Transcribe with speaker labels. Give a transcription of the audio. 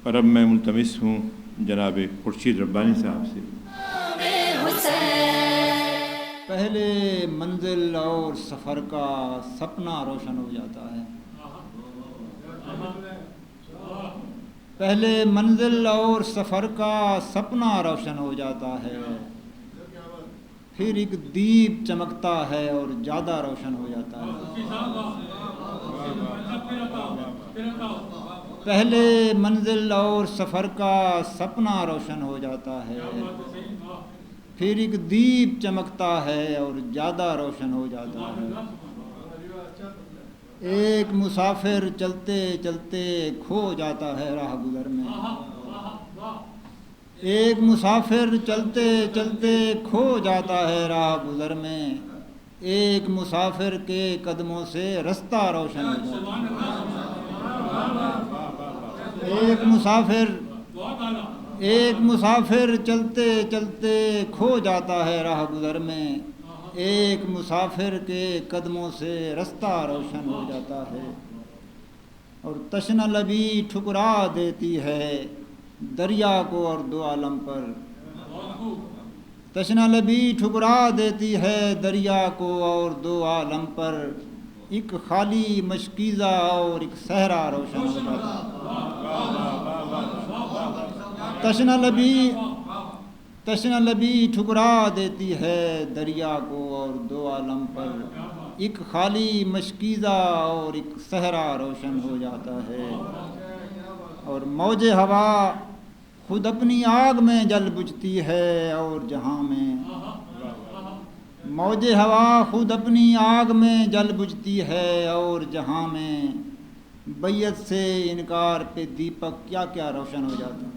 Speaker 1: اور اب میں ملتمس ہوں جناب خورشید ربانی صاحب سے۔
Speaker 2: پہلے منزل اور سفر کا سپنا روشن ہو جاتا ہے، پہلے منزل اور سفر کا سپنا روشن ہو جاتا ہے، پھر ایک دیپ چمکتا ہے اور زیادہ روشن ہو جاتا ہے۔ پہلے منزل اور سفر کا سپنا روشن ہو جاتا ہے، پھر ایک دیپ چمکتا ہے اور زیادہ روشن ہو جاتا ہے۔ ایک مسافر چلتے چلتے کھو جاتا ہے راہ گزر میں، ایک مسافر چلتے چلتے کھو جاتا ہے راہ گزر میں، ایک مسافر کے قدموں سے رستہ روشن ہو جاتا ہے۔ ایک مسافر چلتے چلتے کھو جاتا ہے راہ گزر میں، ایک مسافر کے قدموں سے رستہ روشن ہو جاتا ہے۔ اور تشنہ لبی ٹھکرا دیتی ہے دریا کو اور دو عالم پر، تشنہ لبی ٹھکرا دیتی ہے دریا کو اور دو عالم پر، ایک خالی مشکیزہ اور ایک صحرا روشن ہو جاتا ہے۔ تشنہ لبی ٹھکرا دیتی ہے دریا کو اور دو عالم پر، ایک خالی مشکیزہ اور ایک صحرا روشن ہو جاتا ہے۔ اور موج ہوا خود اپنی آگ میں جل بجھتی ہے اور جہاں میں، موج ہوا خود اپنی آگ میں جل بجھتی ہے اور جہاں میں، بیعت سے انکار پہ دیپک کیا کیا روشن ہو جاتا ہے۔